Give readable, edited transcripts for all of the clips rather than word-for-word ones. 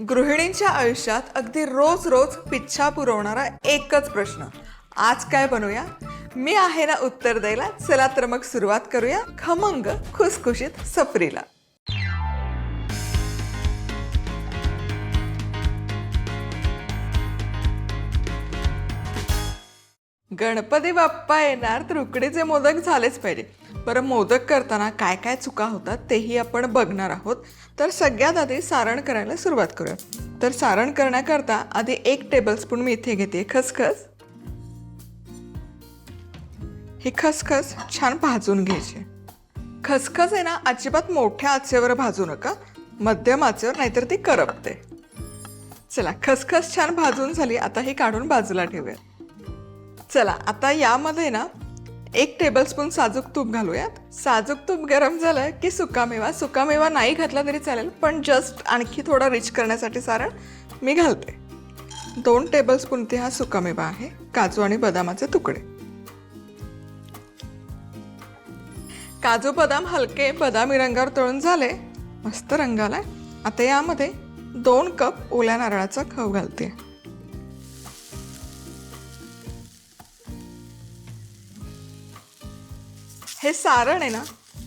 गृहिणींच्या आयुष्यात अगदी रोज रोज पिच्छा पुरवणारा एकच प्रश्न, आज काय बनवूया? मी आहे ना उत्तर द्यायला. चला तर मग सुरुवात करूया खमंग खुसखुशीत सफरीला. गणपती बाप्पा येणार तर उकडीचे मोदक झालेच पाहिजे. बरं, मोदक करताना काय काय चुका होतात तेही आपण बघणार आहोत. तर सगळ्यात आधी सारण करायला सुरुवात करूया. तर सारण करण्याकरता आधी 1 टेबलस्पून मी इथे घेते खसखस. ही खसखस छान भाजून घ्यायची. खसखस आहे ना, अजिबात मोठ्या आचेवर भाजू नका, मध्यम आचेवर, नाहीतर ती करपते. चला, खसखस छान भाजून झाली. आता ही काढून बाजूला ठेवूया. चला, आता यामध्ये ना 1 टेबलस्पून साजूक तूप घालूयात. साजूक तूप गरम झालं की सुकामेवा नाही घातला तरी चालेल, पण जस्ट आणखी थोडा रिच करण्यासाठी सारण मी घालते. 2 टेबलस्पून इथे हा सुकामेवा आहे, काजू आणि बदामाचे तुकडे. काजू बदाम हलके बदामी रंगावर तळून झाले, मस्त रंग आलाय. आता यामध्ये 2 कप ओल्या नारळाचा खव घालते. हे सारण आहे ना,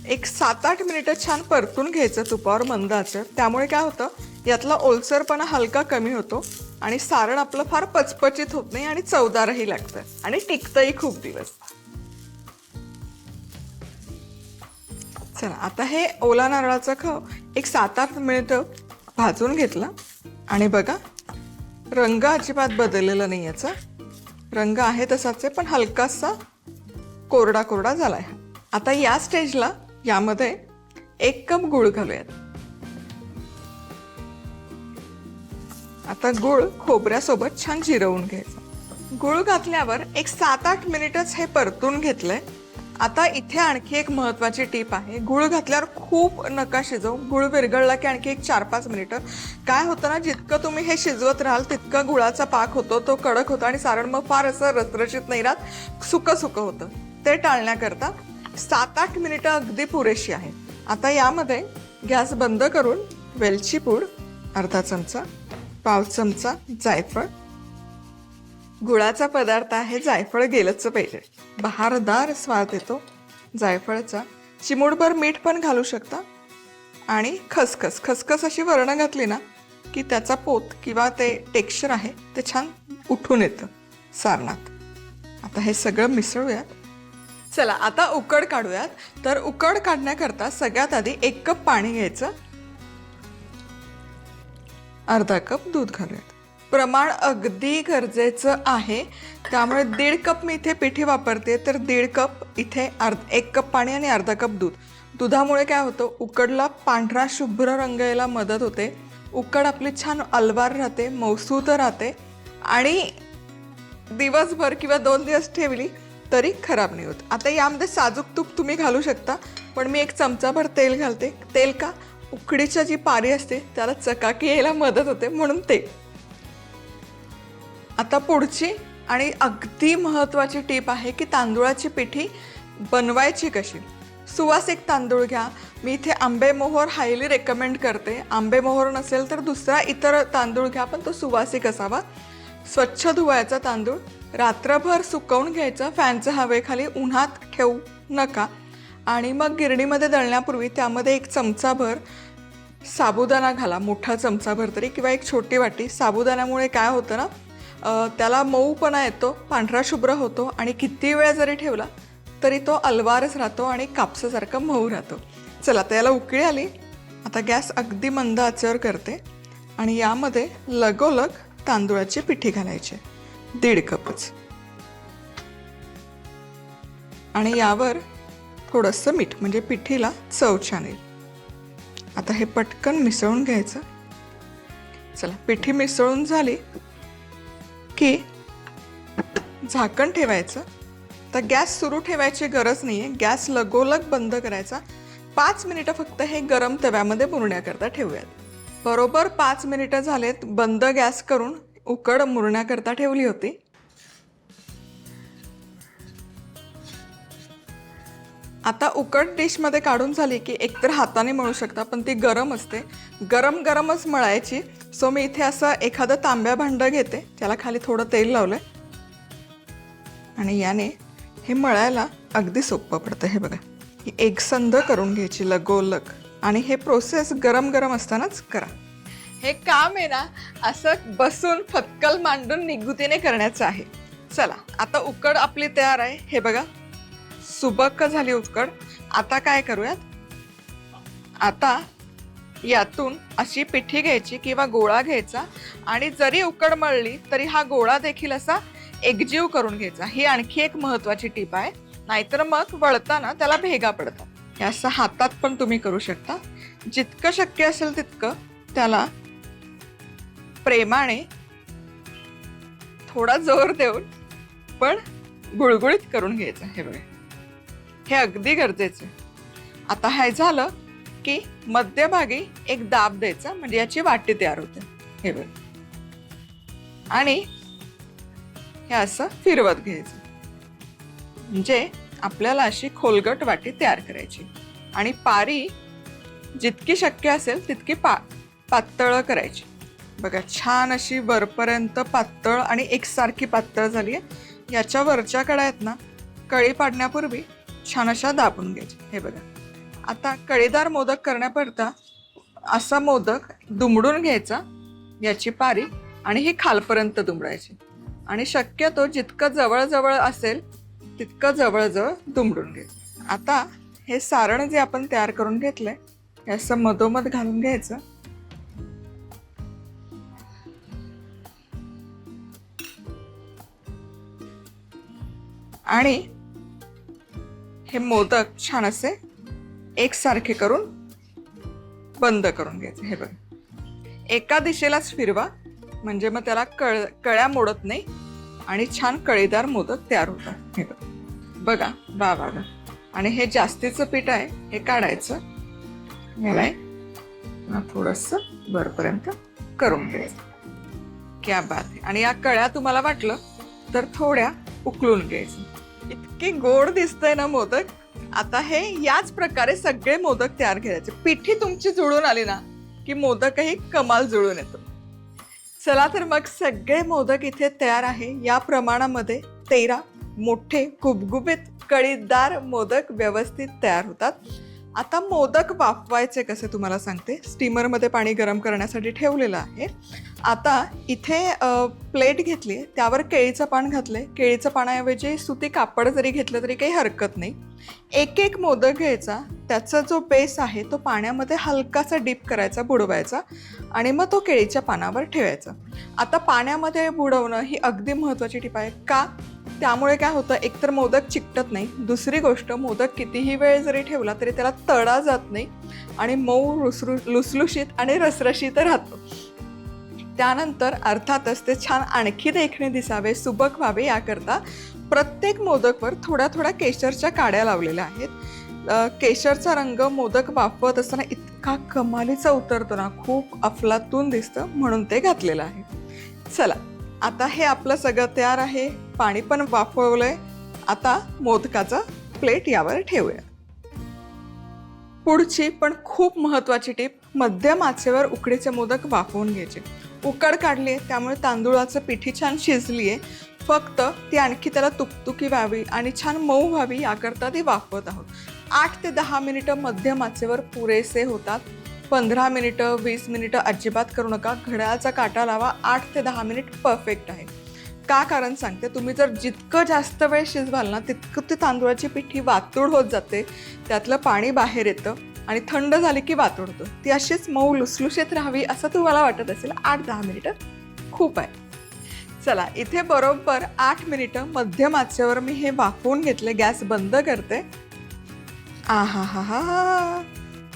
एक 7-8 मिनिटं छान परतून घ्यायचं तुपावर मंद आचेवर. त्यामुळे काय होतं, यातला ओलसरपणा हलका कमी होतो आणि सारण आपलं फार पचपचित होत नाही आणि चवदारही लागतं आणि टिकतंही खूप दिवस. चला, आता हे ओला नारळाचा खव एक 7-8 मिनिटं भाजून घेतला आणि बघा, रंग अजिबात बदललेला नाही. याचा रंग आहे तसाच आहे, पण हलकासा कोरडा कोरडा झालाय. आता या स्टेजला यामध्ये 1 कप गूळ घालूयात. आता गूळ खोबऱ्यासोबत छान जिरवून घ्यायचा. गूळ घातल्यावर एक 7-8 मिनिटच हे परतून घेतलंय. आता इथे आणखी एक महत्वाची टीप आहे. गूळ घातल्यावर खूप नका शिजवू. गूळ विरघळला की आणखी एक 4-5 मिनिटं. काय होतं ना, जितकं तुम्ही हे शिजवत राहाल तितका गुळाचा पाक होतो, तो कडक होतो आणि सारण मग फार असं रसरशीत नाही राहत, सुकं होतं. ते टाळण्याकरता 7-8 मिनिटं अगदी पुरेशी आहे. आता यामध्ये गॅस बंद करून वेलची पूड अर्धा चमचा, पाव चमचा जायफळ. गुळाचा पदार्थ आहे, जायफळ गेलंच पाहिजे, बहारदार स्वाद येतो जायफळाचा. चिमूटभर मीठ पण घालू शकता. आणि खसखस अशी वर्ण घातली ना की त्याचा पोत किंवा ते टेक्स्चर आहे ते छान उठून येतं सारणात. आता हे सगळं मिसळूयात. चला, आता उकड काढूयात. तर उकड काढण्याकरता सगळ्यात आधी 1 कप पाणी घ्यायचं, अर्धा कप दूध घालूयात. प्रमाण अगदी गरजेचं आहे, त्यामुळे 1.5 कप मी इथे पिठी वापरते, तर 1.5 कप इथे 1 कप पाणी आणि अर्धा कप दूध. दुधामुळे काय होतं, उकडला पांढरा शुभ्र रंग यायला मदत होते. उकड आपली छान अलवार राहते, मौसूद राहते आणि दिवसभर किंवा 2 दिवस ठेवली तरी खराब नाही होत. आता यामध्ये साजूक तूप तुम्ही घालू शकता, पण मी 1 चमचाभर तेल घालते. तेल का, उकडीची जी पारी असते त्याला चकाकी यायला मदत होते, म्हणून ते. आता पुढची आणि अगदी महत्त्वाची टीप आहे की तांदूळाची पिठी बनवायची कशी. सुवासिक तांदूळ घ्या. मी इथे आंबेमोहोर हायली रेकमेंड करते. आंबेमोहोर नसेल तर दुसरा इतर तांदूळ घ्या, पण तो सुवासिक असावा. स्वच्छ धुवायचा तांदूळ, रात्रभर सुकवून घ्यायचा फॅनच्या हवेखाली, उन्हात ठेवू नका. आणि मग गिरणीमध्ये दळण्यापूर्वी त्यामध्ये 1 चमचाभर साबुदाणा घाला, मोठा चमचाभर तरी, किंवा 1 छोटी वाटी. साबुदाण्यामुळे काय होतं ना, त्याला मऊपणा येतो, पांढरा शुभ्र होतो आणि किती वेळ जरी ठेवला तरी तो अलवारच राहतो आणि कापसासारखा मऊ राहतो. चला, त्याला उकळी आली. आता गॅस अगदी मंद आचेवर करते आणि यामध्ये लगोलग तांदूळाची पिठी घालायची, 1.5 कपच. आणि यावर थोडंसं मीठ, म्हणजे पिठीला चव छान येईल. आता हे पटकन मिसळून घ्यायचं. चला, पिठी मिसळून झाली की झाकण ठेवायचं. तर गॅस सुरू ठेवायची गरज नाही आहे, गॅस लगोलग बंद करायचा. 5 मिनिटं फक्त हे गरम तव्यामध्ये मुरण्याकरता ठेवूयात. बरोबर 5 मिनिटं झालेत. बंद गॅस करून उकड मुरण्याकरता ठेवली होती. आता उकड डिशमध्ये काढून झाली की एकतर हाताने मळू शकता, पण ती गरम असते, गरम गरमच मळायची. सो मी इथे असं एखादं तांब्या भांडं घेते, त्याला खाली थोडं तेल लावलंय आणि याने हे मळायला अगदी सोपं पडतं. हे बघा, ही एकसंध करून घ्यायची लगोलग, आणि हे प्रोसेस गरम गरम असतानाच करा. हे काम आहे ना असं बसून फक्कल मांडून निगुतीने करण्याचं आहे. चला, आता उकड आपली तयार आहे. हे बघा, सुबक झाली उकड. आता काय करूयात, आता यातून अशी पिठी घ्यायची किंवा गोळा घ्यायचा, आणि जरी उकड मळली तरी हा गोळा देखील असा एकजीव करून घ्यायचा. ही आणखी एक महत्वाची टीप आहे, नाहीतर मग वळताना त्याला भेगा पडतात. हे असं हातात पण तुम्ही करू शकता. जितकं शक्य असेल तितकं त्याला प्रेमाने, थोडा जोर देऊन पण गुळगुळीत करून घ्यायचं. हे बघा, हे अगदी गरजेचं आहे. आता हे झालं की मध्यभागी एक दाब द्यायचा, म्हणजे याची वाटी तयार होते. हे बघ, आणि हे असं फिरवत घ्यायचं, म्हणजे आपल्याला अशी खोलगट वाटी तयार करायची. आणि पारी जितकी शक्य असेल तितकी पातळ करायची. बघा, छान अशी वरपर्यंत पातळ आणि एकसारखी पातळ झाली आहे. याच्या वरच्या कडा आहेत ना, कळी पाडण्यापूर्वी छान अशा दाबून घ्यायच्या. हे बघा, आता कळीदार मोदक करण्याकरता असा मोदक दुमडून घ्यायचा, याची पारी, आणि ही खालपर्यंत दुमडायची. आणि शक्यतो जितकं जवळजवळ असेल तितकं जवळजवळ दुमडून घ्यायचं. आता हे सारण जे आपण तयार करून घेतलंय हे असं मधोमध घालून घ्यायचं, आणि हे मोदक छान असे एकसारखे करून बंद करून घ्यायचे. हे बघा, एका दिशेलाच फिरवा, म्हणजे मग त्याला कळ्या मोडत नाही आणि छान कळीदार मोदक तयार होतात. हे बघा, वा वा वा. आणि हे जास्तीचं पीठ आहे, हे काढायचं, याला थोडंसं वरपर्यंत करून घ्यायचं. क्या बात आहे. आणि या कळ्या तुम्हाला वाटलं तर थोड्या उकळून घ्यायचं. इतके गोड दिसतंय ना मोदक. आता हे याच प्रकारे सगळे मोदक तयार करायचे. पिठी तुमची जुळून आली ना की मोदकही कमाल जुळून येतो. चला तर मग सगळे मोदक इथे तयार आहे. या प्रमाणामध्ये 13 मोठे गुबगुबीत कळीदार मोदक व्यवस्थित तयार होतात. आता मोदक वाफवायचे कसे तुम्हाला सांगते. स्टीमरमध्ये पाणी गरम करण्यासाठी ठेवलेलं आहे. आता इथे प्लेट घेतली, त्यावर केळीचं पान घातलंय. केळीचं पानाऐवजी सुती कापड जरी घेतलं तरी काही हरकत नाही. एक एक मोदक घ्यायचा, त्याचा जो बेस आहे तो पाण्यामध्ये हलकासा डीप करायचा, बुडवायचा, आणि मग तो केळीच्या पानावर ठेवायचा. आता पाण्यामध्ये बुडवणं ही अगदी महत्त्वाची टीप आहे. का? त्यामुळे काय होतं, एकतर मोदक चिकटत नाही, दुसरी गोष्ट मोदक कितीही वेळ जरी ठेवला तरी त्याला तडा जात नाही, आणि मऊ लुसलुशीत आणि रसरशीत राहतो. त्यानंतर अर्थातच ते छान आणखी देखणे दिसावे, सुबक व्हावे, याकरता प्रत्येक मोदकवर थोड्या थोड्या केशरच्या काड्या लावलेल्या आहेत. केशरचा रंग मोदक वाफवत असताना इतका कमालीचा उतरतो ना, खूप अफलातून दिसतं, म्हणून ते घातलेलं आहे. चला, आता हे आपलं सगळं तयार आहे. पाणी पण वाफवलंय. आता मोदकाचा प्लेट यावर ठेवूया. पुढची पण खूप महत्त्वाची टीप, मध्यम आचेवर उकडीचे मोदक वाफवून घ्यायचे. उकड काढली आहे त्यामुळे तांदूळाचं पिठी छान शिजली आहे. फक्त ती आणखी त्याला तुकतुकी व्हावी आणि छान मऊ व्हावी याकरता ती वाफवत आहोत. 8 ते 10 मिनिटं मध्यम आचेवर पुरेसे होतात. 15 मिनिटं 20 मिनिटं अजिबात करू नका. घड्याळाचा काटा लावा. 8 ते 10 मिनिट परफेक्ट आहे. का? कारण सांगते, तुम्ही जर जितकं जास्त वेळ शिजवाल ना तितकं ती तांदूळाची पिठी वातूड होत जाते, त्यातलं पाणी बाहेर येतं आणि थंड झाली की वातूड होतं. ती अशीच मऊ लुसलुशीत राहावी असं तुम्हाला वाटत असेल. 8-10 मिनिटं खूप आहे. चला, इथे बरोबर 8 मिनिटं मध्यम आचेवर मी हे वाफवून घेतले. गॅस बंद करते. आहा हा हा,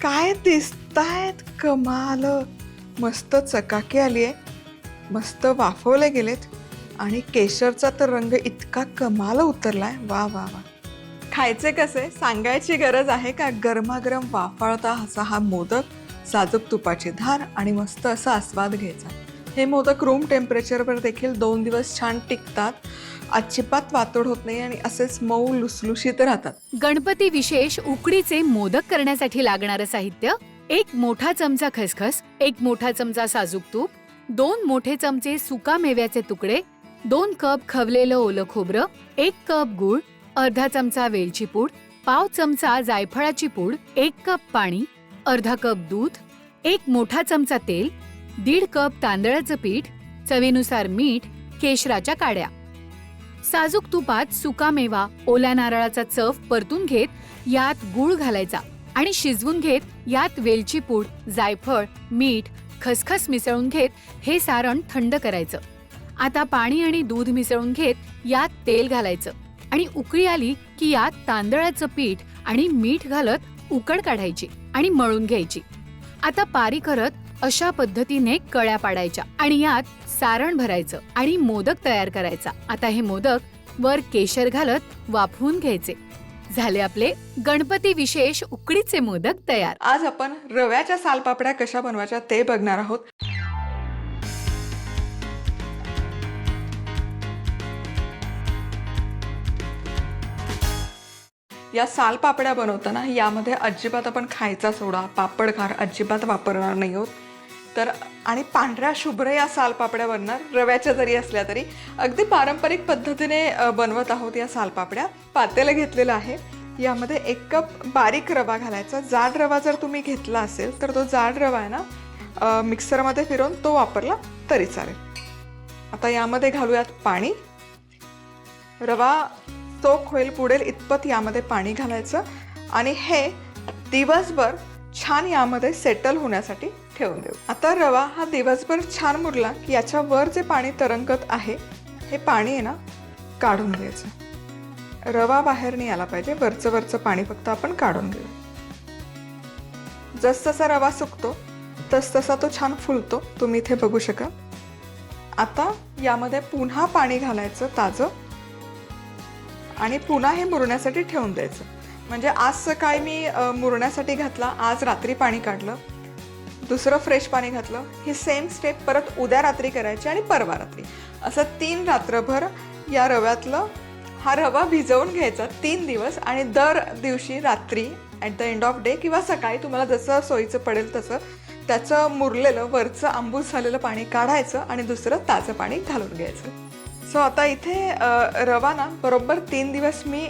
काय दिसतायत, कमाल. मस्त चकाकी आली आहे, मस्त वाफवले गेलेत, आणि केशरचा तर रंग इतका कमाल उतरलाय. वा वा वा. खायचे कसे सांगायची गरज आहे का? गरमागरम वाफाळता असा हा मोदक, साजूक तुपाची धार, आणि मस्त असा आस्वाद घ्यायचा. हे मोदक रूम टेम्परेचरवर देखील 2 दिवस छान टिकतात, अजिबात वातोड होत नाही आणि असेच मऊ लुसलुशीत राहतात. गणपती विशेष उकडीचे मोदक करण्यासाठी लागणारं साहित्य: 1 मोठा चमचा खसखस, 1 मोठा चमचा साजूक तूप, 2 मोठे चमचे सुका मेव्याचे तुकडे, 2 कप खवलेलं ओलं खोबरं, 1 कप गूळ, अर्धा चमचा वेलची पूड, पाव चमचा जायफळाची पूड, 1 कप पाणी, अर्धा कप दूध, 1 मोठा चमचा तेल, 1.5 कप तांदळाचं पीठ, चवीनुसार मीठ, केशराच्या काड्या. साजूक तुपात सुका मेवा, ओल्या नारळाचा चव परतून घेत यात गूळ घालायचा आणि शिजवून घेत यात वेलची पूड, जायफळ, मीठ, खसखस मिसळून घेत हे सारण थंड करायचं. आता पाणी आणि दूध मिसळून घेत यात तेल घालायचं आणि उकळी आली की यात तांदळाचं पीठ आणि मीठ घालत उकड काढायची आणि मळून घ्यायची. आता पारी करत अशा पद्धतीने कळ्या पाडायच्या आणि यात सारण भरायचं आणि मोदक तयार करायचा. आता हे मोदक वर केशर घालत वाफवून घ्यायचे. झाले आपले गणपती विशेष उकडीचे मोदक तयार. आज आपण रव्याच्या सालपापड्या कशा बनवायच्या ते बघणार आहोत. या सालपापड्या बनवताना यामध्ये अजिबात आपण खायचा सोडा, पापड खार अजिबात वापरणार नाही आहोत. तर आणि पांढऱ्या शुभ्र या सालपापड्या बनणार, रव्याच्या जरी असल्या तरी. अगदी पारंपरिक पद्धतीने बनवत आहोत या सालपापड्या. पातेलं घेतलेलं आहे, यामध्ये 1 कप बारीक रवा घालायचा. जाड रवा जर तुम्ही घेतला असेल तर तो जाड रवा आहे ना मिक्सरमध्ये फिरवून तो वापरला तरी चालेल. आता यामध्ये घालूयात पाणी. रवा सोक होईल बुडेल इतपत यामध्ये पाणी घालायचं आणि हे दिवसभर छान यामध्ये सेटल होण्यासाठी ठेवून देऊ. आता रवा हा दिवसभर छान मुरला की याच्यावर जे पाणी तरंगत आहे हे पाणी आहे ना काढून घ्यायचं. रवा बाहेर नाही आला पाहिजे, वरचं पाणी फक्त आपण काढून घेऊ. जसजसा रवा सुकतो तसतसा तो छान फुलतो, तुम्ही इथे बघू शकाल. आता यामध्ये पुन्हा पाणी घालायचं ताजं आणि पुन्हा हे मुरण्यासाठी ठेवून द्यायचं. म्हणजे आज सकाळी मी मुरण्यासाठी घातला, आज रात्री पाणी काढलं, दुसरं फ्रेश पाणी घातलं. ही सेम स्टेप परत उद्या रात्री करायची आणि परवा रात्री, असं 3 रात्रभर या रव्यातलं हा रवा भिजवून घ्यायचा 3 दिवस. आणि दर दिवशी रात्री at the end of day किंवा सकाळी तुम्हाला जसं सोयीचं पडेल तसं त्याचं मुरलेलं वरचं आंबूस झालेलं पाणी काढायचं आणि दुसरं ताजं पाणी घालून घ्यायचं. सो आता इथे रवा ना बरोबर 3 दिवस मी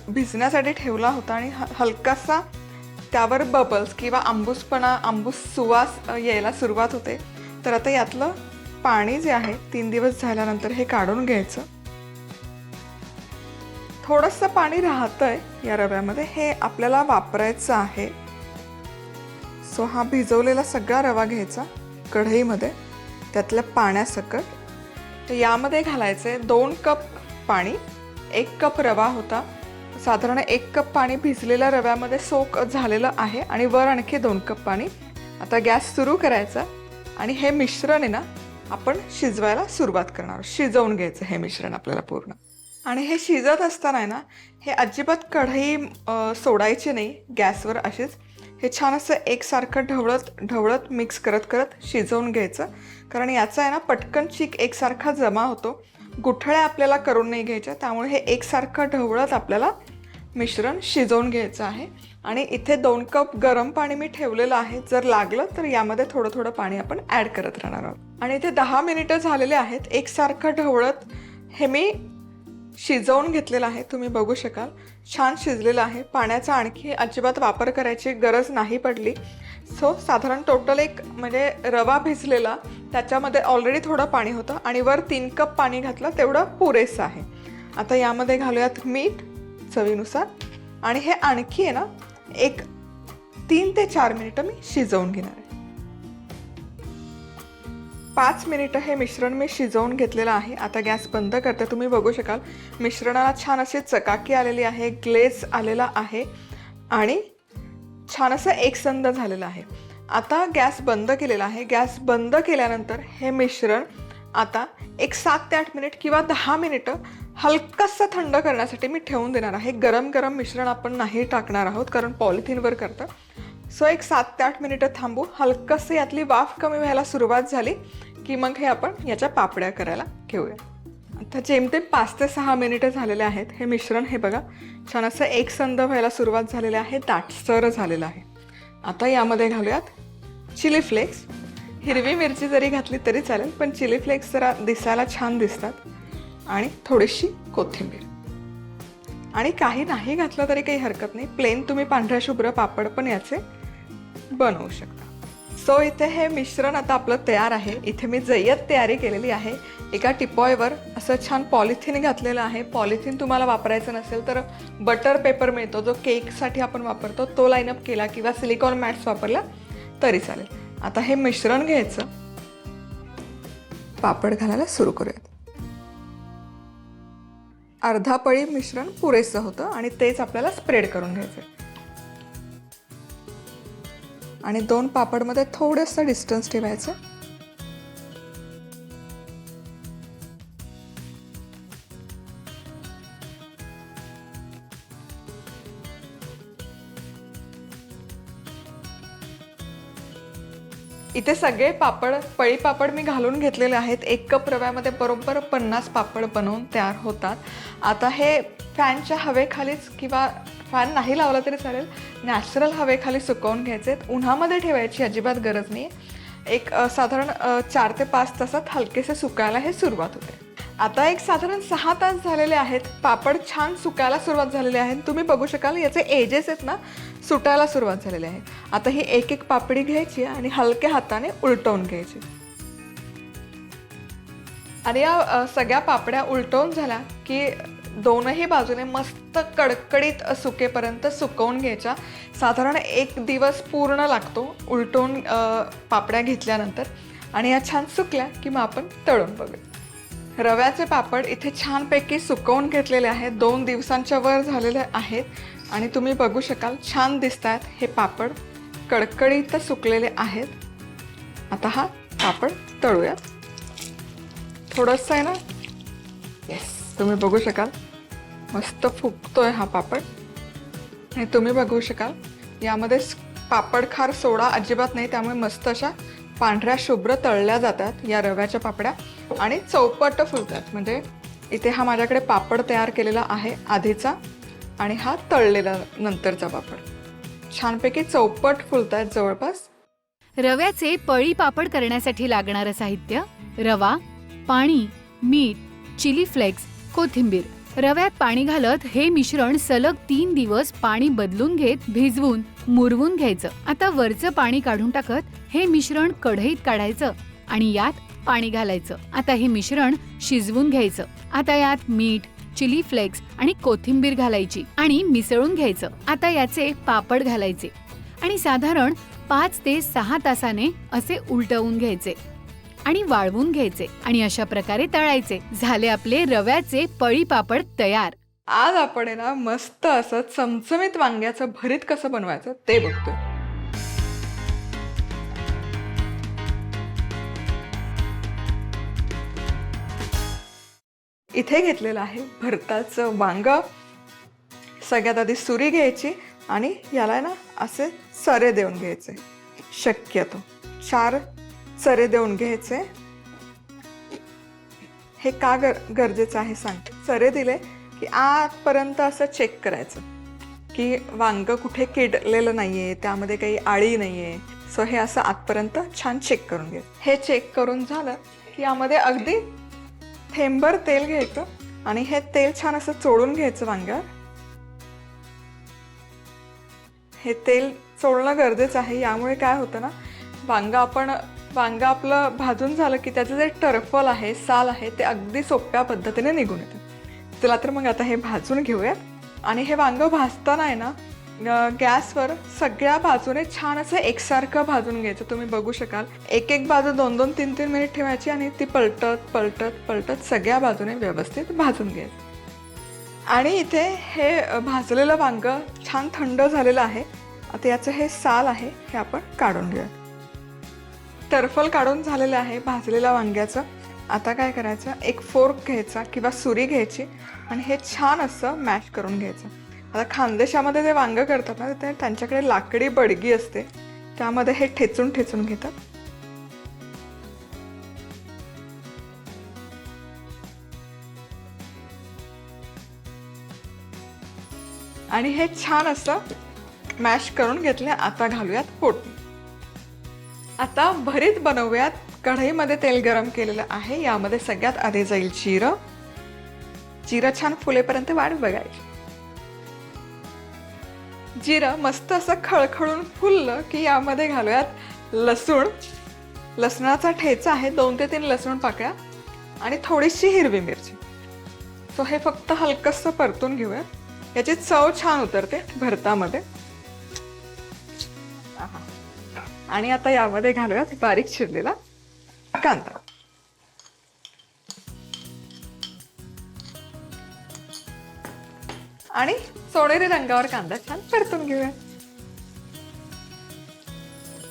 भिजण्यासाठी ठेवला होता आणि हलकासा त्यावर बबल्स किंवा आंबूस सुवास यायला सुरुवात होते. तर आता यातलं पाणी जे आहे 3 दिवस झाल्यानंतर हे काढून घ्यायचं. थोडंसं पाणी राहतंय या रव्यामध्ये, हे आपल्याला वापरायचं आहे. सो हा भिजवलेला सगळा रवा घ्यायचा कढईमध्ये त्यातल्या पाण्यासकट. तर यामध्ये घालायचे 2 कप पाणी. 1 कप रवा होता, साधारण 1 कप पाणी भिजलेल्या रव्यामध्ये सोक झालेलं आहे आणि वर आणखी 2 कप पाणी. आता गॅस सुरू करायचा आणि हे मिश्रण आहे ना आपण शिजवायला सुरुवात करणार. शिजवून घ्यायचं हे मिश्रण आपल्याला पूर्ण. आणि हे शिजत असताना आहे ना हे अजिबात कढई सोडायची नाही गॅसवर अशीच. हे छान असं एकसारखं ढवळत मिक्स करत शिजवून घ्यायचं. कारण याचा आहे ना पटकन चीक एकसारखा जमा होतो. गुठळ्या आपल्याला करून नाही घ्यायच्या, त्यामुळे हे एकसारखं ढवळत आपल्याला मिश्रण शिजवून घ्यायचं आहे. आणि इथे 2 कप गरम पाणी मी ठेवलेलं आहे, जर लागलं तर यामध्ये थोडं पाणी आपण ॲड करत राहणार आहोत. आणि इथे 10 मिनिटं झालेले आहेत. एकसारखं ढवळत हे मी शिजवून घेतलेलं आहे, तुम्ही बघू शकाल. छान शिजलेलं आहे. पाण्याचा आणखी अजिबात वापर करायची गरज नाही पडली. सो साधारण टोटल एक म्हणजे रवा भिजलेला त्याच्यामध्ये ऑलरेडी थोडं पाणी होतं आणि वर 3 कप पाणी घातलं, तेवढं पुरेसं आहे. आता यामध्ये घालूयात मीठ चवीनुसार आणि हे आणखी आहे ना एक 3 ते 4 मिनिटं मी शिजवून घेणार आहे. 5 मिनिटं हे मिश्रण मी शिजवून घेतलेलं आहे. आता गॅस बंद करते. तुम्ही बघू शकाल मिश्रणाला छान अशी चकाकी आलेली आहे, ग्लेज आलेला आहे आणि छान असं एकसंध झालेलं आहे. आता गॅस बंद केलेला आहे. गॅस बंद केल्यानंतर हे मिश्रण आता एक 7 ते 8 मिनिट किंवा 10 मिनिटं हलकंसं थंड करण्यासाठी मी ठेवून देणार आहे. गरम मिश्रण आपण नाही टाकणार आहोत कारण पॉलिथिनवर करतं. सो एक 7 ते 8 मिनिटं थांबू. हलकंसं यातली वाफ कमी व्हायला सुरुवात झाली की मग हे आपण याच्या पापड्या करायला घेऊया. आता जेमतेम 5 ते 6 मिनिटं झालेले आहेत. हे मिश्रण हे बघा छान असं एकसंध व्हायला सुरुवात झालेली आहे, दाटसर झालेलं आहे. आता यामध्ये घालूयात चिली फ्लेक्स. हिरवी मिरची जरी घातली तरी चालेल, पण चिली फ्लेक्स जरा दिसायला छान दिसतात. आणि थोडीशी कोथिंबीर. आणि काही नाही घातलं तरी काही हरकत नाही, प्लेन तुम्ही पांढऱ्या शुभ्र पापड पण याचे बनवू शकता. सो इथे हे मिश्रण आता आपलं तयार आहे. इथे मी जय्यत तयारी केलेली आहे. एका टिपॉयवर असं छान पॉलिथिन घातलेलं आहे. पॉलिथिन तुम्हाला वापरायचं नसेल तर बटर पेपर मिळतो जो केकसाठी आपण वापरतो, तो लाईनअप केला किंवा सिलिकॉन मॅट्स वापरला तरी चालेल. आता हे मिश्रण घ्यायचं, पापड घालायला सुरू करूयात. अर्धा पळी मिश्रण पुरेसं होतं आणि तेच आपल्याला स्प्रेड करून घ्यायचं. आणि 2 पापडमध्ये थोडंसं डिस्टन्स ठेवायचं. इथे सगळे पापड पळी पापड मी घालून घेतलेले आहेत. 1 कप रव्यामध्ये बरोबर 50 पापड बनवून तयार होतात. आता हे फॅनच्या हवेखालीच किंवा फॅन नाही लावला तरी चालेल, नॅचरल हवेखाली सुकवून घ्यायचे. उन्हामध्ये ठेवायची अजिबात गरज नाही. एक साधारण 4 ते 5 तासात हलकेसे सुकायला हे सुरुवात होते. आता एक साधारण 6 तास झालेले आहेत. पापड छान सुकायला सुरुवात झालेली आहे. तुम्ही बघू शकाल याचे एजेस आहेत ना सुटायला सुरुवात झालेली आहे. आता ही एक एक पापडी घ्यायची आणि हलक्या हाताने उलटवून घ्यायची. आणि या सगळ्या पापड्या उलटवून झाल्या की दोनही बाजूने मस्त कडकडीत सुकेपर्यंत सुकवून घ्यायच्या. साधारण 1 दिवस पूर्ण लागतो उलटवून पापड्या घेतल्यानंतर. आणि या छान सुकल्या की मग आपण तळून बघूया. रव्याचे पापड इथे छानपैकी सुकवून घेतलेले आहेत. 2 दिवसांच्या वर झालेले आहेत आणि तुम्ही बघू शकाल छान दिसत आहेत हे पापड, कडकडीत सुकलेले आहेत. आता हा पापड तळूयात. थोडंसं आहे ना, येस, तुम्ही बघू शकाल मस्त फुगतोय हा पापड. आणि तुम्ही बघू शकाल यामध्ये पापड खार सोडा अजिबात नाही, त्यामुळे मस्त अशा पांढऱ्या शुभ्र तळल्या जातात या रव्याच्या पापड्या आणि चौपट फुलतात. म्हणजे इथे हा माझ्याकडे पापड तयार केलेला आहे आधीचा आणि हा तळलेला नंतरचा पापड. छानपैकी चौपट फुलतात जवळपास. रव्याचे पळी पापड करण्यासाठी लागणारं साहित्य: रवा, पाणी, मीठ, चिली फ्लेक्स, कोथिंबीर. रव्यात पाणी घालत हे मिश्रण सलग 3 दिवस पाणी बदलून घेत भिजवून मुरवून घ्यायचं. आता वरचं पाणी काढून टाकत हे मिश्रण कढईत काढायचं आणि यात पाणी घालायचं. आता हे मिश्रण शिजवून घ्यायचं. आता यात मीठ, चिली फ्लेक्स आणि कोथिंबीर घालायची आणि मिसळून घ्यायचं. आता याचे पापड घालायचे आणि साधारण 5 ते 6 तासाने असे उलटवून घ्यायचे आणि वाळवून घ्यायचे आणि अशा प्रकारे तळायचे. झाले आपले रव्याचे पळी पापड तयार. आज आपण आहे ना मस्त असं चमचमीत वांग्याचं भरीत कसं बनवायचं ते बघतोय. इथे घेतलेलं आहे भरताचं वांग. सगळ्यात आधी सुरी घ्यायची आणि याला ना असे सरे देऊन घ्यायचे. शक्यतो 4 सरे देऊन घ्यायचे. हे का गरजेचं आहे सांगते. सरे दिले की आतपर्यंत असं चेक करायचं की वांग कुठे किडलेलं नाहीये, त्यामध्ये काही आळी नाहीये. सो हे असं आतपर्यंत छान चेक करून घ्यायचं. हे चेक करून झालं की यामध्ये अगदी थेंबर तेल घ्यायचं आणि हे तेल छान असं चोळून घ्यायचं वांग्यावर. हे तेल चोळणं गरजेचं आहे. यामुळे काय होतं ना, वांग आपलं भाजून झालं की त्याचं जे टरफल आहे, साल आहे, ते अगदी सोप्या पद्धतीने निघून येतं. चला तर मग आता हे भाजून घेऊयात. आणि हे वांग भाजताना आहे ना गॅसवर सगळ्या बाजूने छान असं एकसारखं भाजून घ्यायचं. तुम्ही बघू शकाल एक एक बाजू 2-2, 3-3 मिनिट ठेवायची आणि ती पलटत सगळ्या बाजूने व्यवस्थित भाजून घ्यायचं. आणि इथे हे भाजलेलं वांग छान थंड झालेलं आहे. आता याचं हे साल आहे हे आपण काढून घेऊया. टरफल काढून झालेलं आहे भाजलेल्या वांग्याचं. आता काय करायचं, एक फोर्क घ्यायचा किंवा सुरी घ्यायची आणि हे छान असं मॅश करून घ्यायचं. आता खानदेशामध्ये ते वांग करतात ना, ते त्यांच्याकडे लाकडी बडगी असते, त्यामध्ये हे ठेचून ठेचून घेतात. आणि हे छान असं मॅश करून घेतले. आता घालूयात फोडणी. आता भरीत बनवूयात. कढईमध्ये तेल गरम केलेलं आहे. यामध्ये सगळ्यात आधी जाईल जिरं. जिरं छान फुलेपर्यंत वाट बघायची. जिरं मस्त असं खळखळून फुललं की यामध्ये घालूयात लसूण. लसणाचा ठेचा आहे, 2 ते 3 लसूण पाकळ्या आणि थोडीशी हिरवी मिरची. सो हे फक्त हलकंसं परतून घेऊयात. याची चव छान उतरते भरतामध्ये. आणि आता यामध्ये घालूयात बारीक चिरलेला कांदा. आणि सोनेरी रंगावर कांदा छान परतून घेऊया.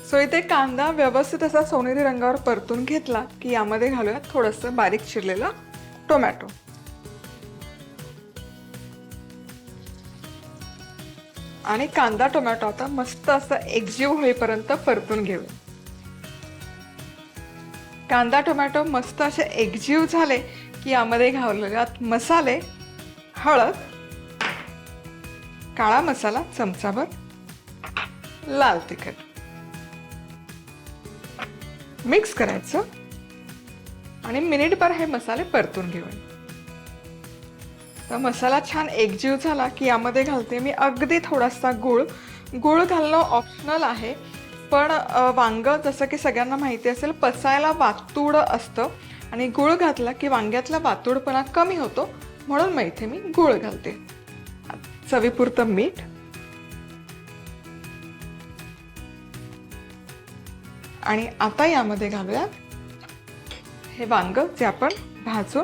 सो इथे कांदा व्यवस्थित असा सोनेरी रंगावर परतून घेतला की यामध्ये घालूयात थोडंसं बारीक चिरलेला टोमॅटो. आणि कांदा टोमॅटो आता मस्त असं एकजीव होईपर्यंत परतून घेऊया. कांदा टोमॅटो मस्त असे एकजीव झाले की यामध्ये घालूयात मसाले. हळद, काळा मसाला चमचाभर, लाल तिखट. मिक्स करायचं आणि मिनिटभर हे मसाले परतून घेऊया. तर मसाला छान एकजीव झाला की यामध्ये घालते मी अगदी थोडासा गूळ. गूळ घालणं ऑप्शनल आहे, पण वांग जसं की सगळ्यांना माहिती असेल पचायला वातूड असतं आणि गूळ घातला की वांग्यातला वातूडपणा कमी होतो, म्हणून मग इथे मी गूळ घालते. चवीपुरतं मीठ आणि आता यामध्ये घालूया हे वांग जे आपण भाजून.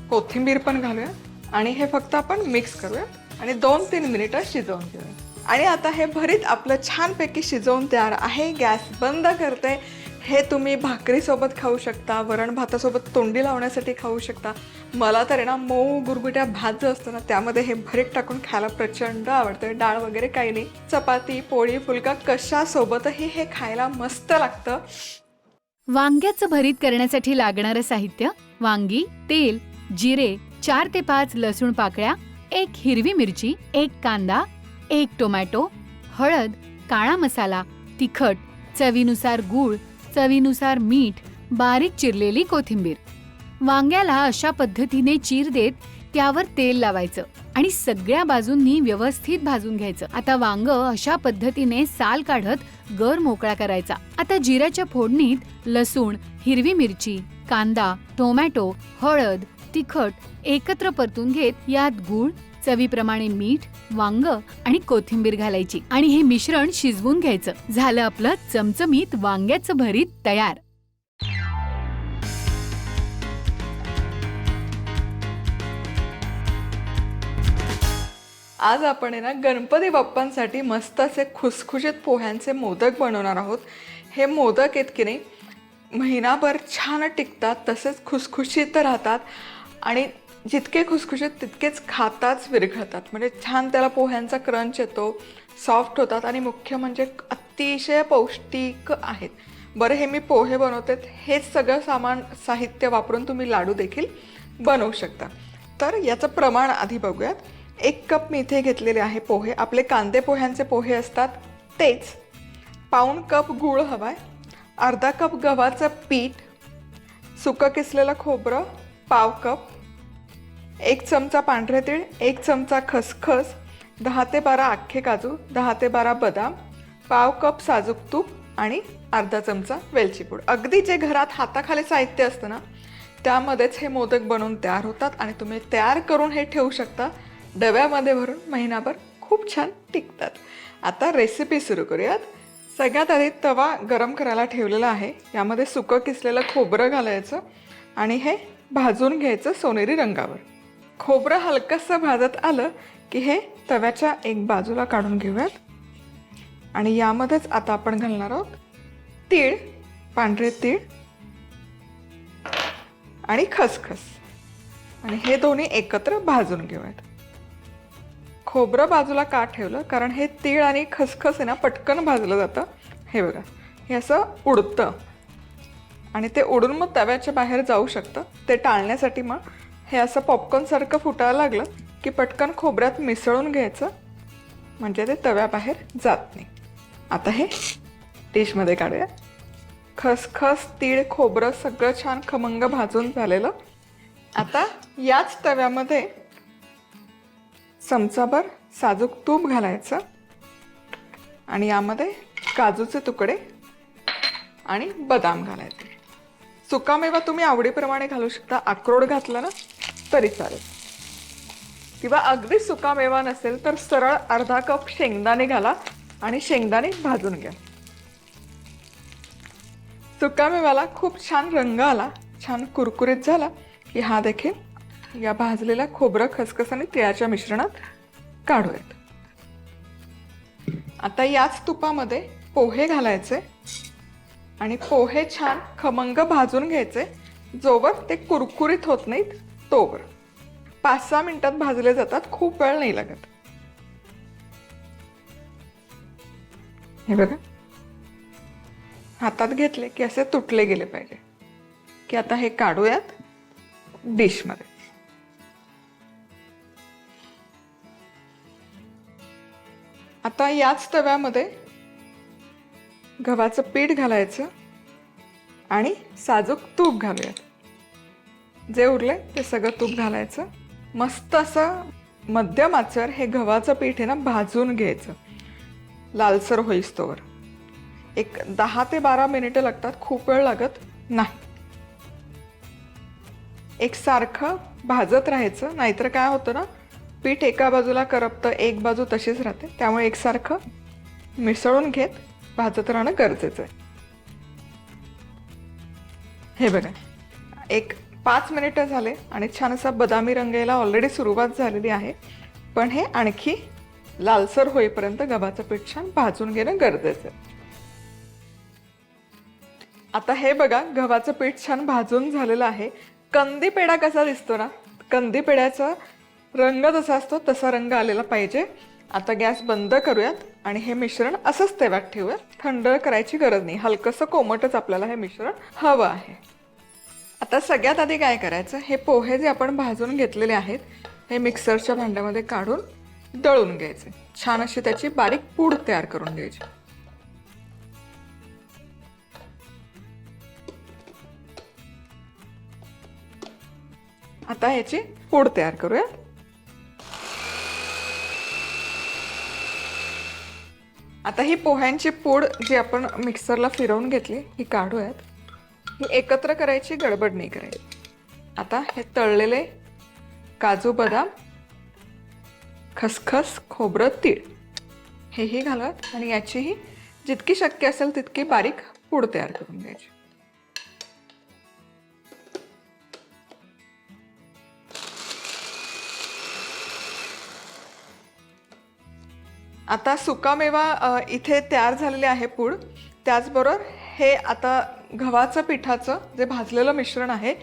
कोथिंबीर पण घालूया आणि हे फक्त आपण मिक्स करूया आणि 2-3 मिनिटं शिजवून घेऊया. आणि आता हे भरीत आपलं छानपैकी शिजवून तयार आहे. गॅस बंद करते. हे तुम्ही भाकरीसोबत खाऊ शकता, वरण भातासोबत तोंडी लावण्यासाठी खाऊ शकता. मला तर आहे ना मऊ गुरगुट्या भात जो असतो ना त्यामध्ये हे भरीत टाकून खायला प्रचंड आवडतं. डाळ वगैरे काही नाही, चपाती, पोळी, फुलका कशासोबतही हे खायला मस्त लागतं. वांग्याचं भरीत करण्यासाठी लागणारं साहित्य: वांगी, तेल, जिरे, 4 ते 5 लसूण पाकळ्या, 1 हिरवी मिरची, 1 कांदा, 1 टोमॅटो, हळद, काळा मसाला, तिखट, चवीनुसार गूळ, चवीनुसार मीठ, बारीक चिरलेली कोथिंबीर. वांग्याला अशा पद्धतीने चीर देत त्यावर तेल लावायचं आणि सगळ्या बाजूंनी व्यवस्थित भाजून घ्यायचं. आता वांग अशा पद्धतीने साल काढत गर मोकळा करायचा. आता जिऱ्याच्या फोडणीत लसूण, हिरवी मिरची, कांदा, टोमॅटो, हळद, तिखट एकत्र परतून घेत यात गूळ, चवीप्रमाणे मीठ, वांग आणि कोथिंबीर घालायची आणि हे मिश्रण शिजवून घ्यायचं. झालं आपलं चमचमीत वांग्याचं भरीत तयार. आज आपण आहे ना गणपती बाप्पांसाठी मस्त असे खुसखुशीत पोह्यांचे मोदक बनवणार आहोत. हे मोदक आहेत की नाही महिनाभर छान टिकतात, तसेच खुसखुशीत राहतात आणि जितके खुसखुशीत तितकेच खाताच विरघळतात. म्हणजे छान त्याला पोह्यांचा क्रंच येतो, सॉफ्ट होतात आणि मुख्य म्हणजे अतिशय पौष्टिक आहेत. बरं, हे मी पोहे बनवते, हेच सगळं साहित्य वापरून तुम्ही लाडू देखील बनवू शकता. तर याचं प्रमाण आधी बघूयात. 1 कप मी इथे घेतलेले आहे पोहे. आपले कांदे पोह्यांचे पोहे असतात तेच. पाऊण कप गूळ हवाय, अर्धा कप गव्हाचं पीठ, सुकं किसलेलं खोबरं पाव कप, 1 चमचा पांढरे तीळ, 1 चमचा खसखस, 10 ते 12 अख्खे काजू, 10 ते 12 बदाम, पाव कप साजूक तूप आणि अर्धा चमचा वेलची पूड. अगदी जे घरात हाताखाली साहित्य असतं ना त्यामध्येच हे मोदक बनवून तयार होतात आणि तुम्ही तयार करून हे ठेवू शकता डब्यामध्ये भरून. महिनाभर खूप छान टिकतात. आता रेसिपी सुरू करूयात. सगळ्यात आधी तवा गरम करायला ठेवलेला आहे. यामध्ये सुकं किसलेलं खोबरं घालायचं आणि हे भाजून घ्यायचं सोनेरी रंगावर. खोबरं हलकंसं भाजत आलं की हे तव्याच्या एक बाजूला काढून घेऊयात आणि यामध्येच आता आपण घालणार आहोत तीळ, पांढरे तीळ आणि खसखस. आणि हे दोन्ही एकत्र भाजून घेऊयात. खोबरं बाजूला का ठेवलं, कारण हे तीळ आणि खसखस आहे ना पटकन भाजलं जातं. हे बघा, हे असं उडतं आणि ते उडून मग तव्याच्या बाहेर जाऊ शकतं. ते टाळण्यासाठी मग हे असं पॉपकॉर्न सारखं फुटायला लागलं की पटकन खोबऱ्यात मिसळून घ्यायचं, म्हणजे ते तव्याबाहेर जात नाही. आता हे डिशमध्ये काढूया. खसखस तीळ खोबरं सगळं छान खमंग भाजून झालेलं. आता याच तव्यामध्ये चमचाभर साजूक तूप घालायचं आणि यामध्ये काजूचे तुकडे आणि बदाम घालायचे. सुकामेवा तुम्ही आवडीप्रमाणे घालू शकता. अक्रोड घातलं ना तरी चालेल, किंवा अगदी सुकामेवा नसेल तर सरळ अर्धा कप शेंगदाणे घाला आणि शेंगदाणे भाजून घ्या. सुकामेव्याला खूप छान रंग आला, छान कुरकुरीत झाला की हा देखील या भाजलेल्या खोबरं खसखस आणि तिळाच्या मिश्रणात काढूयात. आता याच तुपामध्ये पोहे घालायचे आणि पोहे छान खमंग भाजून घ्यायचे, जोवर ते कुरकुरीत होत नाहीत तोवर. 5-6 मिनिटात भाजले जातात, खूप वेळ नाही लागत. हे बघा, हातात घेतले की असे तुटले गेले पाहिजे. की आता हे काढूयात डिशमध्ये. आता याच तव्यामध्ये गव्हाचं पीठ घालायचं आणि साजूक तूप घालूयात. जे उरले ते सगळं तूप घालायचं. मस्त असं मध्यम आचेवर हे गव्हाचं पीठ आहे ना भाजून घ्यायचं, लालसर होईस्तोवर. एक 10 ते 12 मिनिटं लागतात, खूप वेळ लागत नाही. एकसारखं भाजत राहायचं, नाहीतर काय होतं ना, पीठ एका बाजूला करपतं, एक बाजू तशीच राहते. त्यामुळे एकसारखं मिसळून घेत भाजत राहणं गरजेचं आहे. हे बघा, एक 5 मिनिटं झाले आणि छान असा बदामी रंग यायला ऑलरेडी सुरुवात झालेली आहे. पण हे आणखी लालसर होईपर्यंत गव्हाचं पीठ छान भाजून घेणं गरजेचं आहे. आता हे बघा, गव्हाचं पीठ छान भाजून झालेलं आहे. कंदी पेढा कसा दिसतो ना, कंदी पेढ्याचा रंग जसा असतो तसा रंग आलेला पाहिजे. आता गॅस बंद करूयात आणि हे मिश्रण असंच तव्यात ठेवूयात. थंड करायची गरज नाही, हलकंसं कोमटच आपल्याला हे मिश्रण हवं आहे. आता सगळ्यात आधी काय करायचं, हे पोहे जे आपण भाजून घेतलेले आहेत हे मिक्सरच्या भांड्यामध्ये काढून दळून घ्यायचे. छान अशी त्याची बारीक पूड तयार करून घ्यायची. आता ह्याची पूड तयार करूया. आता ही पोह्यांची पूड जी आपण मिक्सरला फिरवून घेतली ही काढूयात. ही एकत्र करायची, गडबड नाही करायची. आता हे तळलेले काजू बदाम खसखस खोबरं तीळ हेही घालूयात आणि याचीही जितकी शक्य असेल तितकी बारीक पूड तयार करून घ्यायची. आता सुकामेवा इथे तयार झालेले आहे पूड. त्याचबरोबर हे आता गव्हाचं पिठाचं जे भाजलेलं मिश्रण आहे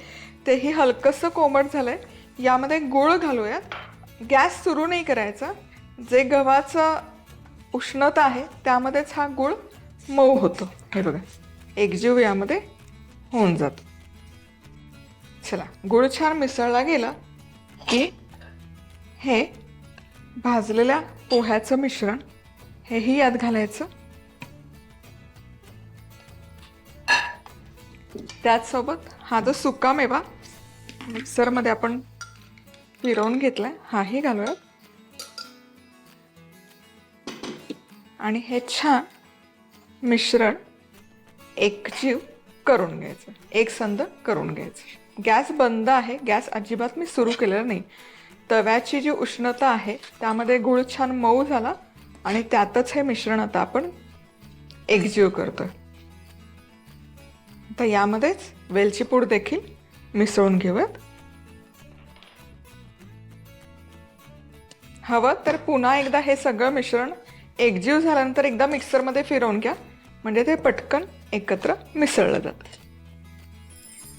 तेही हलकंसं कोमट झालंय. यामध्ये गूळ घालूयात. गॅस सुरू नाही करायचा. जे गव्हाचं उष्णता आहे त्यामध्येच हा गूळ मऊ होतो. हे बघा, एकजीव यामध्ये होऊन जातो. चला, गूळ छान मिसळला गेला की हे भाजलेल्या पोह्याचं मिश्रण हेही यात घालायचं. त्याचसोबत हा जो सुकामेवा मिक्सरमध्ये आपण फिरवून घेतलाय हाही घालूया आणि हे छान मिश्रण एकजीव करून घ्यायचं, एकसंध करून घ्यायचं. गॅस बंद आहे, गॅस अजिबात मी सुरू केलेला नाही. तव्याची जी उष्णता आहे त्यामध्ये गूळ छान मऊ झाला आणि त्यातच हे मिश्रण आता आपण एकजीव करतोय. आता यामध्येच वेलची पूड देखील मिसळून घेऊयात. हवं तर पुन्हा एकदा हे सगळं मिश्रण एकजीव झाल्यानंतर एकदा मिक्सरमध्ये फिरवून घ्या, म्हणजे ते पटकन एकत्र मिसळलं जातं.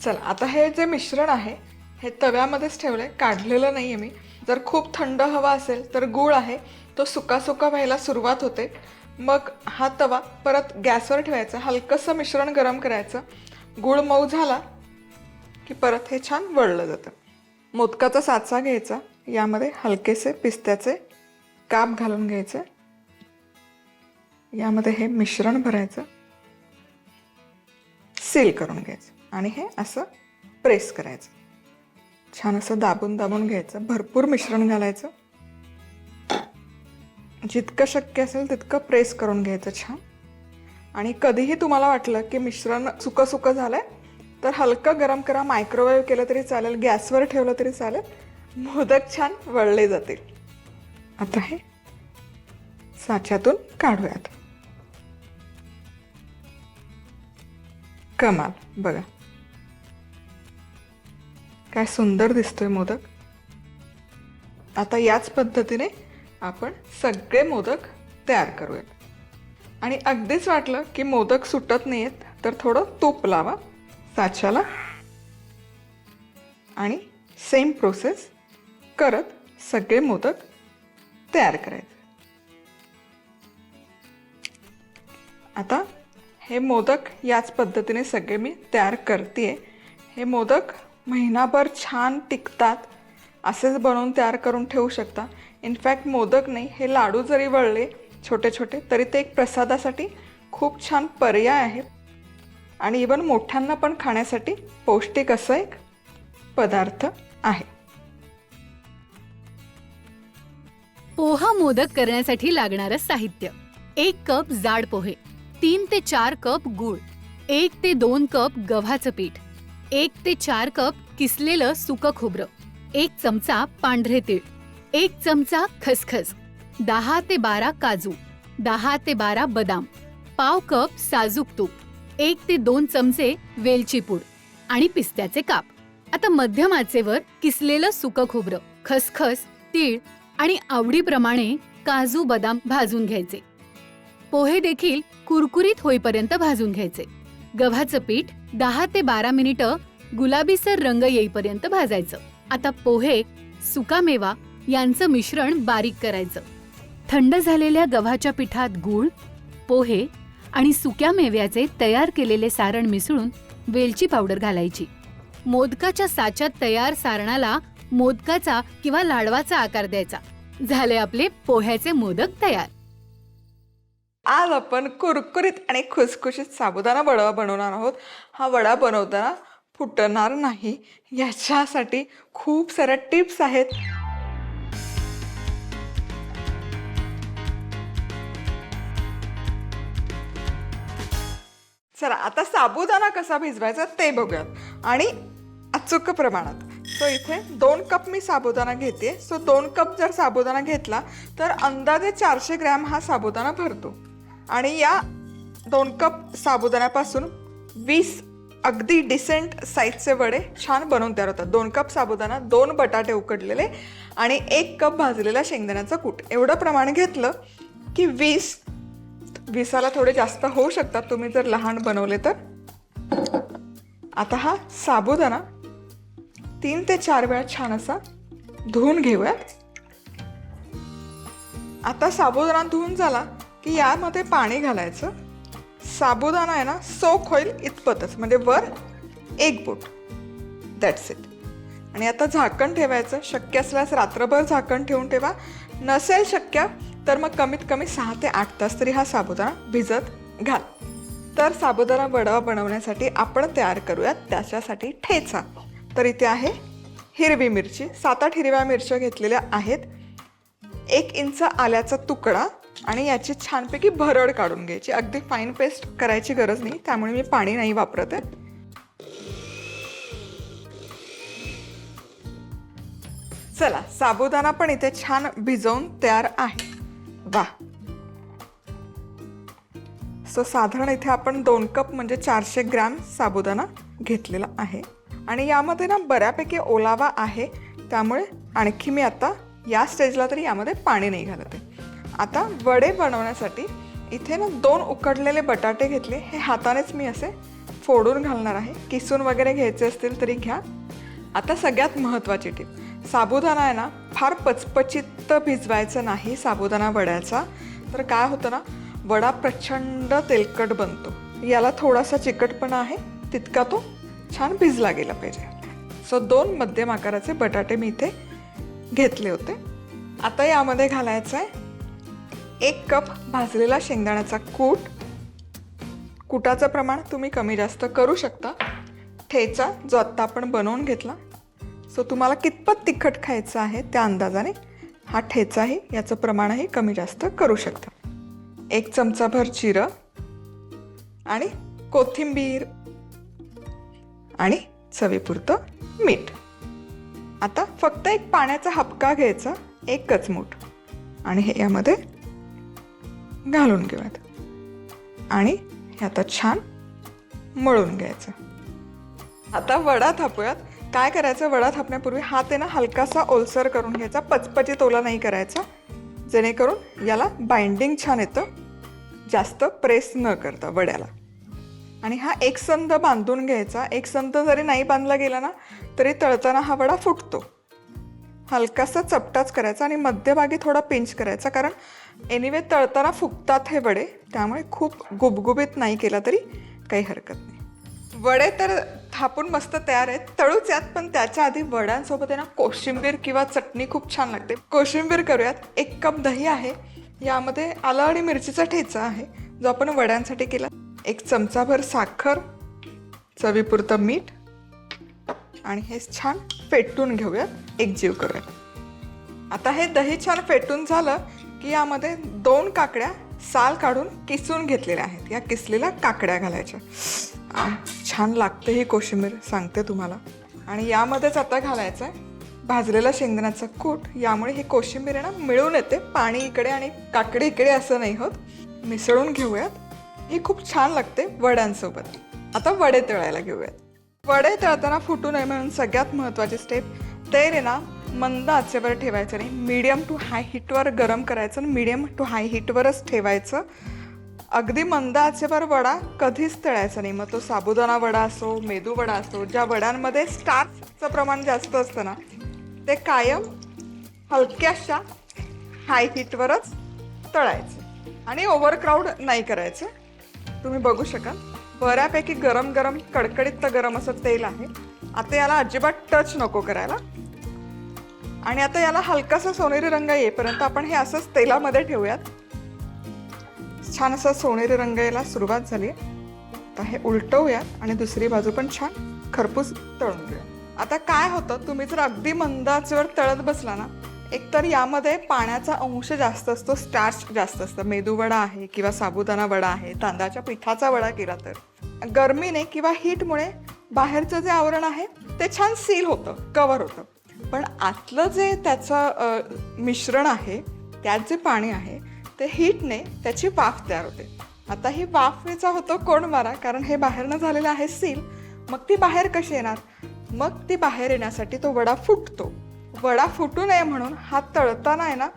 चला, आता हे जे मिश्रण आहे हे तव्यामध्येच ठेवलं आहे, काढलेलं नाही आहे मी. जर खूप थंड हवा असेल तर गूळ आहे तो सुका सुका व्हायला सुरुवात होते. मग हा तवा परत गॅसवर ठेवायचा, हलकंसं मिश्रण गरम करायचं. गूळ मऊ झाला की परत हे छान वळलं जातं. मोदकाचा साचा घ्यायचा, यामध्ये हलकेसे पिस्त्याचे काप घालून घ्यायचे. यामध्ये हे मिश्रण भरायचं, सील करून घ्यायचं आणि हे असं प्रेस करायचं. छान असं दाबून दाबून घ्यायचं. भरपूर मिश्रण घालायचं, जितकं शक्य असेल तितकं प्रेस करून घ्यायचं छान. आणि कधीही तुम्हाला वाटलं की मिश्रण सुकं सुकं झालंय तर हलकं गरम करा. मायक्रोवेव्ह केलं तरी चालेल, गॅसवर ठेवलं तरी चालेल. मोदक छान वळले जातील. आता हे साच्यातून काढूयात. कमाल, बघा काय सुंदर दिसतोय मोदक. आता याच पद्धतीने आपण सगळे मोदक तयार करूयात. आणि अगदीच वाटलं की मोदक सुटत नाहीत तर थोडं तूप लावा साच्याला आणि सेम प्रोसेस करत सगळे मोदक तयार करायचे. आता हे मोदक याच पद्धतीने सगळे मी तयार करते. हे मोदक महिनाभर छान टिकतात. असेच बनवून तयार करून ठेवू शकता. इनफॅक्ट मोदक नाही, हे लाडू जरी वळले छोटे छोटे तरी ते एक प्रसादासाठी खूप छान पर्याय आहे. आणि इवन मोठ्यांना पण खाण्यासाठी पौष्टिक असं एक पदार्थ आहे. पोहा मोदक करण्यासाठी लागणारं साहित्य: 1 कप जाड पोहे, 3 ते 4 कप गूळ, 1 ते 2 कप गव्हाचं पीठ, 1 ते 4 कप किसलेलं सुकं खोबरं, 1 चमचा पांढरे तीळ, 1 चमचा खसखस, 10 ते 12 काजू, 10 ते 12 बदाम, पाव कप साजूक तूप, 1 ते 2 चमचे वेलची पूड आणि पिस्त्याचे काप. आता मध्यम आचेवर किसलेलं सुकं खोबरं, खसखस, तीळ आणि आवडीप्रमाणे काजू बदाम भाजून घ्यायचे. पोहे देखील कुरकुरीत होईपर्यंत भाजून घ्यायचे. गव्हाचं पीठ 10 ते 12 मिनिटं गुलाबीसर रंग येईपर्यंत भाजायचं. आता पोहे, सुकामेवा यांचं मिश्रण बारीक करायचं. थंड झालेल्या गव्हाच्या पिठात गूळ, पोहे आणि सुक्या मेव्याचे तयार केलेले सारण मिसळून वेलची पावडर घालायची. मोदकाच्या साच्यात तयार सारणाला मोदकाचा किंवा लाडवाचा आकार द्यायचा. झाले आपले पोह्याचे मोदक तयार. आज आपण कुरकुरीत आणि खुसखुशीत साबुदाणा वडा बनवणार आहोत. हा वडा बनवताना फुटणार नाही याच्यासाठी खूप साऱ्या टिप्स आहेत. चला आता साबुदाणा कसा भिजवायचा ते बघूयात आणि अचूक प्रमाणात. सो इथे 2 कप मी साबुदाणा घेते. सो 2 कप जर साबुदाणा घेतला तर अंदाजे 400 ग्रॅम हा साबुदाणा भरतो. आणि या 2 कप साबुदाण्यापासून 20 अगदी डिसेंट साईजचे वडे छान बनवून तयार होतात. 2 कप साबुदाणा, 2 बटाटे उकडलेले आणि 1 कप भाजलेला शेंगदाण्याचा कूट एवढं प्रमाण घेतलं की 20ला थोडे जास्त होऊ शकतात तुम्ही जर लहान बनवले तर. आता हा साबुदाणा 3 ते 4 वेळा छान असा धुवून घेऊयात. आता साबुदाणा धुवून झाला की यामध्ये पाणी घालायचं. साबुदाणा आहे ना सोक होईल इतपतच, म्हणजे वर 1 बोट, दॅट्स इट. आणि आता झाकण ठेवायचं. शक्य असल्यास रात्रभर झाकण ठेवून ठेवा. नसेल शक्य तर मग कमीत कमी 6 ते 8 तास तरी हा साबुदाणा भिजत घाल. तर साबुदाणा वडा बनवण्यासाठी आपण तयार करूयात त्याच्यासाठी ठेचा. तर इथे आहे हिरवी मिरची, 7-8 हिरव्या मिरच्या घेतलेल्या आहेत. 1 इंच आल्याचा तुकडा आणि याची छानपैकी भरड काढून घ्यायची. अगदी फाईन पेस्ट करायची गरज नाही, त्यामुळे मी पाणी नाही वापरत आहे. चला साबुदाणा पण इथे छान भिजवून तयार आहे. वा. सो साधारण इथे आपण 2 कप म्हणजे 400 ग्रॅम साबुदाणा घेतलेला आहे. आणि यामध्ये ना बऱ्यापैकी ओलावा आहे, त्यामुळे आणखी मी आता या स्टेजला तरी यामध्ये पाणी नाही घालत आहे. आता वडे बनवण्यासाठी इथे ना 2 उकडलेले बटाटे घेतले. हे हातानेच मी असे फोडून घालणार आहे. किसून वगैरे घ्यायचे असतील तरी घ्या. आता सगळ्यात महत्त्वाची टीप, साबुदाणा आहे ना फार पचपचित भिजवायचं नाही साबुदाणा वड्याचा. तर काय होतं ना, वडा प्रचंड तेलकट बनतो. याला थोडासा चिकटपणा आहे, तितका तो छान भिजला गेला पाहिजे. सो 2 मध्यम आकाराचे बटाटे मी इथे घेतले होते. आता यामध्ये घालायचं आहे 1 कप भाजलेला शेंगदाण्याचा कूट. कुटाचं प्रमाण तुम्ही कमी जास्त करू शकता. ठेचा जो आत्ता आपण बनवून घेतला. सो तुम्हाला कितपत तिखट खायचं आहे त्या अंदाजाने हा ठेचाही याचं प्रमाणही कमी जास्त करू शकता. 1 चमचाभर जिरं आणि कोथिंबीर आणि चवीपुरतं मीठ. आता फक्त एक पाण्याचा हबका घ्यायचा, 1च मूठ, आणि हे यामध्ये घालून घेऊयात आणि हे आता छान मळून घ्यायचं. आता वडा थापूयात. काय करायचं, वडा थापण्यापूर्वी हात आहे ना हलकासा ओलसर करून घ्यायचा, पचपचित ओला नाही करायचा, जेणेकरून याला बाइंडिंग छान येतं, जास्त प्रेस न करता वड्याला. आणि हा एकसंध बांधून घ्यायचा. एकसंध जरी नाही बांधला गेला ना तरी तळताना हा वडा फुटतो. हलकासा चपटाच करायचा आणि मध्यभागी थोडा पिंच करायचा, कारण एनिवे तळताना फुगतात हे वडे, त्यामुळे खूप गुबगुबीत नाही केला तरी काही हरकत नाही. वडे तर थापून मस्त तयार आहेत, तळूच यात. पण त्याच्या आधी वड्यांसोबत आहे ना कोशिंबीर किंवा चटणी खूप छान लागते. कोशिंबीर करूयात. 1 कप दही आहे, यामध्ये आलं आणि मिरचीचा ठेचा आहे जो आपण वड्यांसाठी केला. 1 चमचाभर साखर, चवीपुरतं मीठ, आणि हे छान फेटून घेऊयात, एकजीव करूयात. आता हे दही छान फेटून झालं की यामध्ये 2 काकड्या साल काढून किसून घेतलेल्या आहेत. या किसलेल्या काकड्या घालायच्या. छान लागते ही कोशिंबीर, सांगते तुम्हाला. आणि यामध्येच आता घालायचं आहे भाजलेला शेंगदाण्याचा कूट. यामुळे ही कोशिंबीर आहे ना मिळून येते, पाणी इकडे आणि काकडी इकडे असं नाही होत. मिसळून घेऊयात. ही खूप छान लागते वड्यांसोबत. आता वडे तळायला घेऊयात. वडे तळताना फुटू नये म्हणून सगळ्यात महत्त्वाची स्टेप, तेल आहे ना मंद आचेवर ठेवायचं नाही, मीडियम टू हाय हीटवर गरम करायचं आणि मीडियम टू हाय हीटवरच ठेवायचं. अगदी मंद आचेवर वडा कधीच तळायचा नाही. मग तो साबुदाणा वडा असो, मेदू वडा असो, ज्या वड्यांमध्ये स्टार्चचं प्रमाण जास्त असतं ना ते कायम हलक्याशा हाय हीटवरच तळायचं आणि ओव्हरक्राऊड नाही करायचं. तुम्ही बघू शकाल बऱ्यापैकी गरम गरम कडकडीत गरम असं तेल आहे. आता याला अजिबात टच नको करायला. आणि आता याला हलकासा सोनेरी रंग येईपर्यंत आपण हे असंच तेलामध्ये ठेवूयात. छान असा सोनेरी रंग यायला सुरुवात झाली. आता हे उलटवूयात आणि दुसरी बाजू पण छान खरपूस तळून घेऊया. आता काय होतं, तुम्ही जर अगदी मंद आचेवर तळत बसला ना, एकतर यामध्ये पाण्याचा अंश जास्त असतो, स्टार्च जास्त असतं. मेदू वडा आहे किंवा साबुदाणा वडा आहे, तांदळाच्या पिठाचा वडा केला तर गरमीने किंवा हीटमुळे बाहेरचं जे आवरण आहे ते छान सील होतं, कव्हर होतं. पण आतलं जे त्याचं मिश्रण आहे, त्यात जे पाणी आहे ते हीटने त्याची वाफ तयार होते. आता ही वाफेचा होतो कोण मारा, कारण हे बाहेरनं झालेलं आहे सील. मग ती बाहेर कशी येणार? मग ती बाहेर येण्यासाठी तो वडा फुटतो. वडा फुटू नये म्हणून हा तळताना आहे ना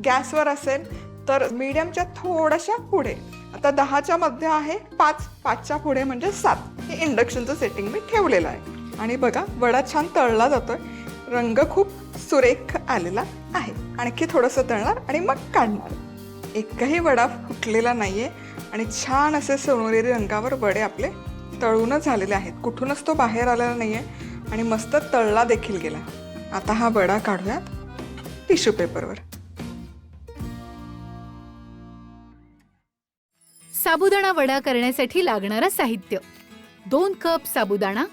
गॅसवर असेल तर मीडियमच्या थोड्याशा पुढे, आता 10च्या मध्ये आहे, 5च्या पुढे म्हणजे 7, हे इंडक्शनचं सेटिंग मी ठेवलेलं आहे. आणि बघा वडा छान तळला जातोय, रंग खूप सुरेख आलेला आहे. आणखी थोडंसं तळणार आणि मग काढणार. एकही वडा फुटलेला नाहीये आणि छान असे सोनेरी रंगावर वडे आपले तळूनच झालेले आहेत. कुठूनच तो बाहेर आलेला नाहीये आणि मस्त तळला देखील गेला. आता हा वडा काढूयात टिश्यू पेपरवर. साबुदाणा वडा करण्यासाठी लागणारं साहित्य: 2 कप साबुदाणा,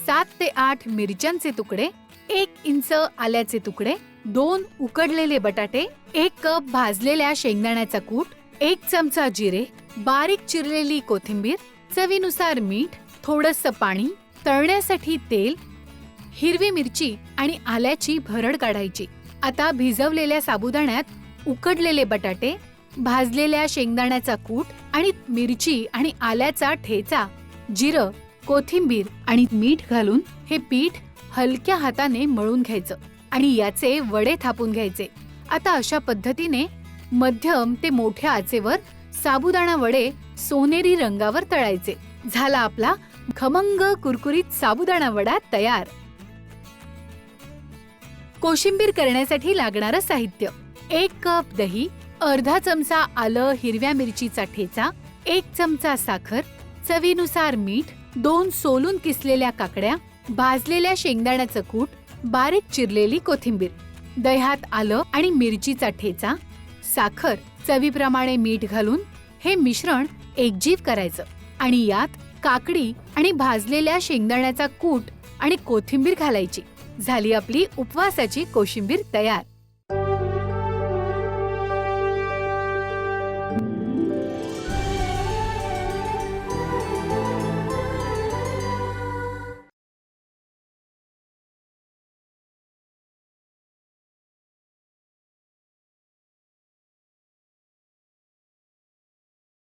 7 ते 8 मिरच्यांचे तुकडे, 1 इंच आल्याचे तुकडे, 2 उकडलेले बटाटे, 1 कप भाजलेल्या शेंगदाण्याचा कूट, 1 चमचा जिरे, बारीक चिरलेली कोथिंबीर, चवीनुसार मीठ, थोडंसं पाणी, तळण्यासाठी तेल, हिरवी मिरची आणि आल्याची भरड काढायची. आता भिजवलेल्या साबुदाण्यात उकडलेले बटाटे, भाजलेल्या शेंगदाण्याचा कूट आणि मिरची आणि आल्याचा ठेचा, जिरं, कोथिंबीर आणि मीठ घालून हे पीठ हलक्या हाताने मळून घ्यायचं आणि याचे वडे थापून घ्यायचे. आता अशा पद्धतीने मध्यम ते मोठ्या आचेवर साबुदाणा वडे सोनेरी रंगावर तळायचे. झाला आपला खमंग कुरकुरीत साबुदाणा वडा तयार. कोशिंबीर करण्यासाठी लागणारं साहित्य: 1 कप दही, अर्धा चमचा आलं हिरव्या मिरचीचा ठेचा, 1 चमचा साखर, चवीनुसार मीठ, 2 सोलून किसलेल्या काकड्या, भाजलेल्या शेंगदाण्याचं कूट, बारीक चिरलेली कोथिंबीर, दह्यात आलं आणि मिरचीचा ठेचा, साखर, चवीप्रमाणे मीठ घालून हे मिश्रण एकजीव करायचं आणि यात काकडी आणि भाजलेल्या शेंगदाण्याचा कूट आणि कोथिंबीर घालायची. झाली आपली उपवासाची कोशिंबीर तयार.